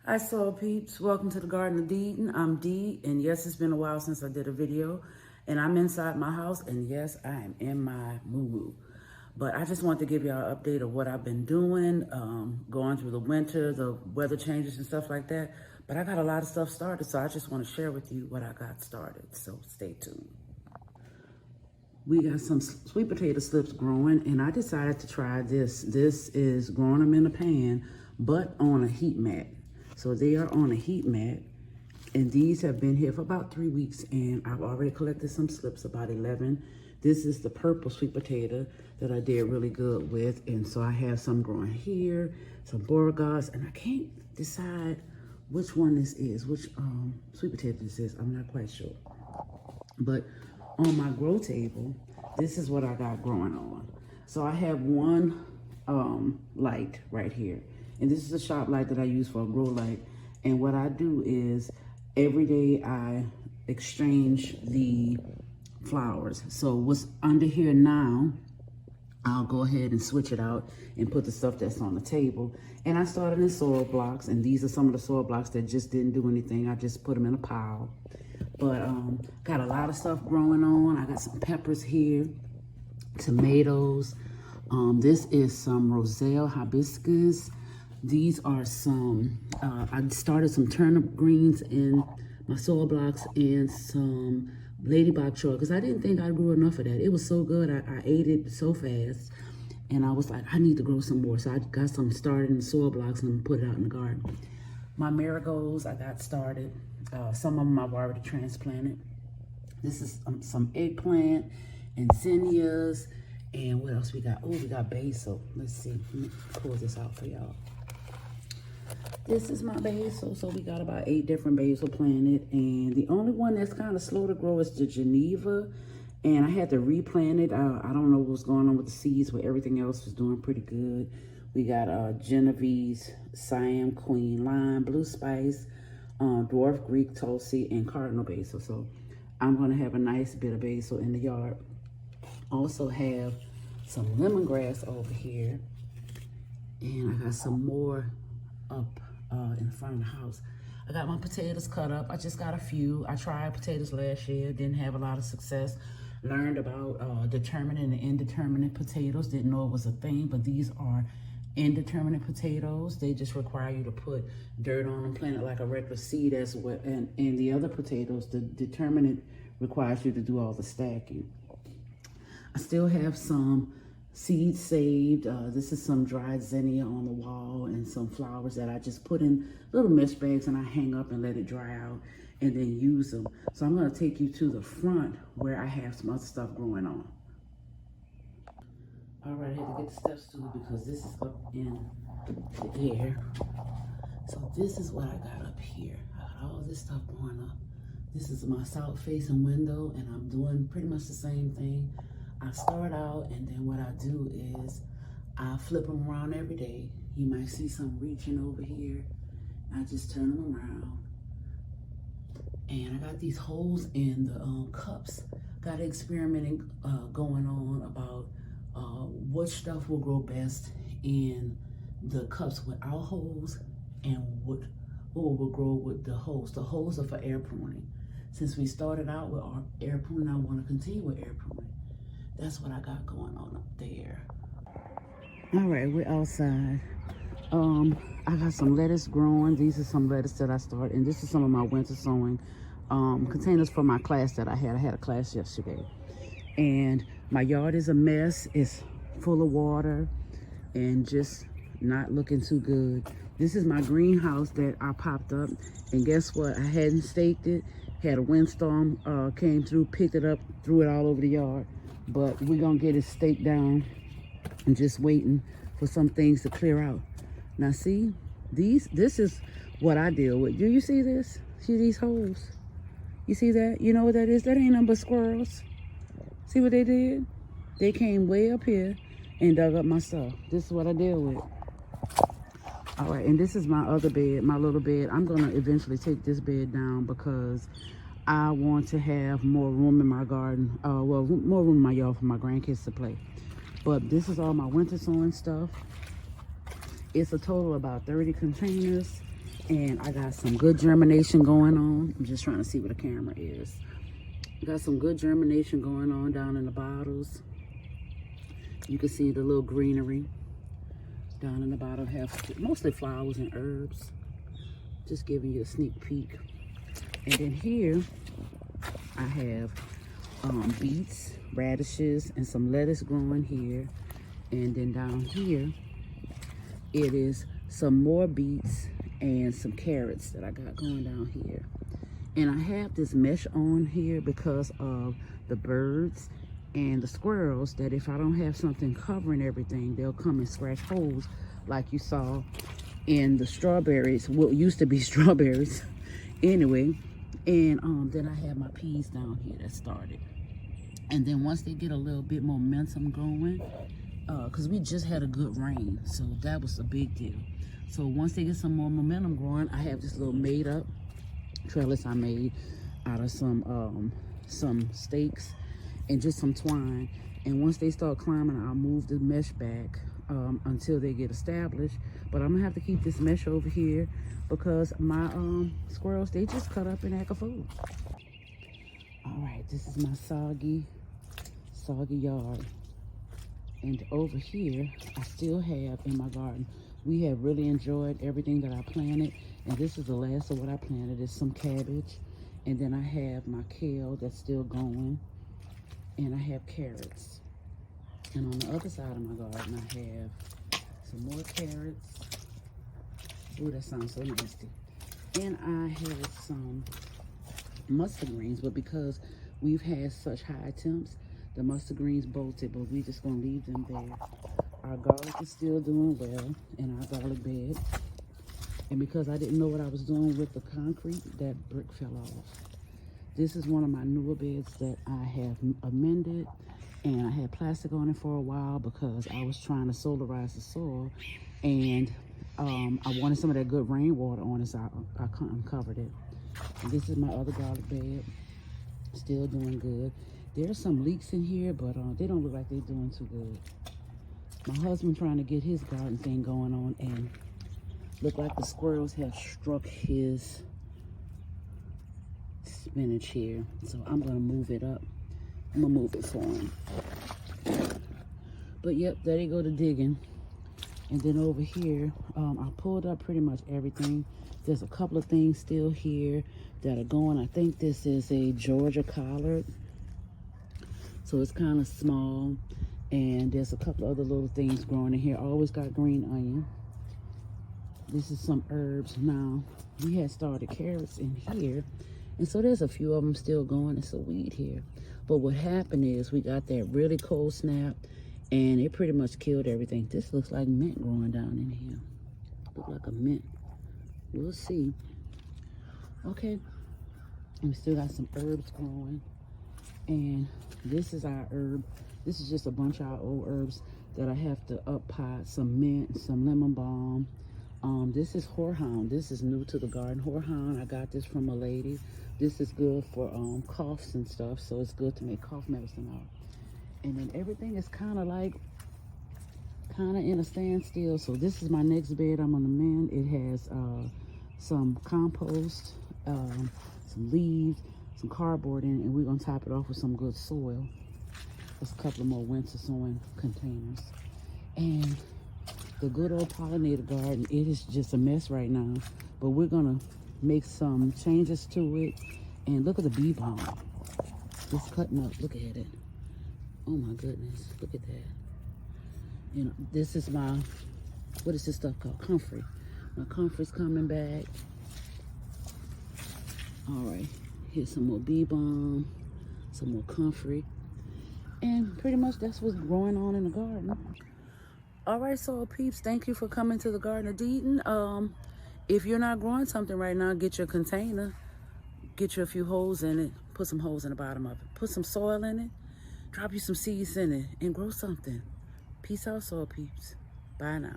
Hi, Soul Peeps. Welcome to the Garden of Eden. I'm Dee, and yes, it's been a while since I did a video, and I'm inside my house, and yes, I am in my moo-moo. But I just want to give y'all an update of what I've been doing, going through the winter, the weather changes and stuff like that. But I got a lot of stuff started, so I just want to share with you what I got started, so stay tuned. We got some sweet potato slips growing, and I decided to try this. This is growing them in a pan, but on a heat mat. So they are on a heat mat, and these have been here for about 3 weeks, and I've already collected some slips, about 11. This is the purple sweet potato that I did really good with, and so I have some growing here, some Beauregard's, and I can't decide which one this is, which sweet potato this is. I'm not quite sure. But on my grow table, this is what I got growing on. So I have one light right here. And this is a shop light that I use for a grow light. And what I do is every day I exchange the flowers. So what's under here now, I'll go ahead and switch it out and put the stuff that's on the table. And I started in soil blocks, and these are some of the soil blocks that just didn't do anything. I just put them in a pile. But got a lot of stuff growing on. I got some peppers here, tomatoes. This is some Roselle hibiscus. These are some, I started some turnip greens in my soil blocks and some ladybug choy, because I didn't think I grew enough of that. It was so good, I ate it so fast. And I was like, I need to grow some more. So I got some started in the soil blocks and put it out in the garden. My marigolds, I got started. Some of them I've already transplanted. This is some eggplant and zinnias. And what else we got? Oh, we got basil. Let's see. Let me pull this out for y'all. This is my basil. So we got about 8 different basil planted. And the only one that's kind of slow to grow is the Geneva. And I had to replant it. I don't know what's going on with the seeds, but everything else was doing pretty good. We got Genovese, Siam Queen, Lime, Blue Spice, Dwarf Greek, Tulsi, and Cardinal Basil. So I'm going to have a nice bit of basil in the yard. Also have some lemongrass over here. And I got some more up in front of the house. I got my potatoes cut up. I just got a few. I tried potatoes last year. Didn't have a lot of success. Learned about determinate and indeterminate potatoes. Didn't know it was a thing, but these are indeterminate potatoes. They just require you to put dirt on them, plant it like a regular seed as well. And the other potatoes, the determinate requires you to do all the stacking. I still have some seeds saved. This is some dried zinnia on the wall and some flowers that I just put in little mesh bags and I hang up and let it dry out and then use them. So I'm going to take you to the front where I have some other stuff going on. All right, I had to get the steps to it because this is up in the air. So this is what I got up here. I got all this stuff going up. This is my south-facing window, and I'm doing pretty much the same thing. I start out, and then what I do is I flip them around every day. You might see some reaching over here. I just turn them around. And I got these holes in the cups. Got experimenting going on about what stuff will grow best in the cups without holes and what will grow with the holes. The holes are for air pruning. Since we started out with our air pruning, I want to continue with air pruning. That's what I got going on up there. All right, we're outside. I got some lettuce growing. These are some lettuce that I started, and this is some of my winter sowing containers for my class that I had. I had a class yesterday. And my yard is a mess. It's full of water and just not looking too good. This is my greenhouse that I popped up. And guess what? I hadn't staked it. Had a windstorm came through, picked it up, threw it all over the yard. But we're going to get it staked down and just waiting for some things to clear out. Now see, this is what I deal with. Do you see this? See these holes? You see that? You know what that is? That ain't nothing but squirrels. See what they did? They came way up here and dug up my stuff. This is what I deal with. All right, and this is my other bed, my little bed. I'm gonna eventually take this bed down because I want to have more room in my garden. Well, more room in my yard for my grandkids to play. But this is all my winter sowing stuff. It's a total of about 30 containers. And I got some good germination going on. I'm just trying to see where the camera is. Got some good germination going on down in the bottles. You can see the little greenery down in the bottom. Have mostly flowers and herbs. Just giving you a sneak peek. And then here I have beets, radishes, and some lettuce growing here. And then down here it is some more beets and some carrots that I got going down here. And I have this mesh on here because of the birds and the squirrels, that if I don't have something covering everything, they'll come and scratch holes like you saw in the strawberries, what used to be strawberries anyway. And then I have my peas down here that started. And then once they get a little bit momentum going, because we just had a good rain, so that was a big deal. So once they get some more momentum growing, I have this little made up trellis I made out of some stakes and just some twine. And once they start climbing, I'll move the mesh back until they get established. But I'm gonna have to keep this mesh over here because my squirrels, they just cut up and act a fool. All right, this is my soggy yard. And over here, I still have in my garden, we have really enjoyed everything that I planted. And this is the last of what I planted. It's some cabbage. And then I have my kale that's still going. And I have carrots. And on the other side of my garden, I have some more carrots. Ooh, that sounds so nasty. And I have some mustard greens, but because we've had such high temps, the mustard greens bolted, but we're just gonna leave them there. Our garlic is still doing well in our garlic bed. And because I didn't know what I was doing with the concrete, that brick fell off. This is one of my newer beds that I have amended, and I had plastic on it for a while because I was trying to solarize the soil, and I wanted some of that good rainwater on it, so I uncovered it. And this is my other garlic bed, still doing good. There's some leaks in here, but they don't look like they're doing too good. My husband trying to get his garden thing going on, and look like the squirrels have struck his spinach here. So I'm gonna move it up. I'm gonna move it for him. But yep, there you go to digging. And then over here, I pulled up pretty much everything. There's a couple of things still here that are going. I think this is a Georgia collard. So it's kind of small. And there's a couple other little things growing in here. Always got green onion. This is some herbs. Now, we had started carrots in here. And so there's a few of them still going. It's a weed here. But what happened is we got that really cold snap, and it pretty much killed everything. This looks like mint growing down in here. Look like a mint. We'll see. Okay. And we still got some herbs growing. And this is our herb. This is just a bunch of our old herbs that I have to up pot. Some mint, some lemon balm. This is horehound. This is new to the garden. Horehound, I got this from a lady. This is good for coughs and stuff, so it's good to make cough medicine out. And then everything is kind of in a standstill. So this is my next bed I'm gonna mend. It has some compost, some leaves, some cardboard in it, and we're gonna top it off with some good soil. There's a couple of more winter sowing containers. And the good old pollinator garden, it is just a mess right now, but we're gonna make some changes to it. And look at the bee balm. It's cutting up, look at it. Oh my goodness, look at that. You know, this is my, what is this stuff called? Comfrey. My comfrey's coming back. All right, here's some more bee balm, some more comfrey. And pretty much that's what's growing on in the garden. All right, soil peeps, thank you for coming to the Garden of Deaton. If you're not growing something right now, get your container, get you a few holes in it, put some holes in the bottom of it, put some soil in it, drop you some seeds in it, and grow something. Peace out, soil peeps. Bye now.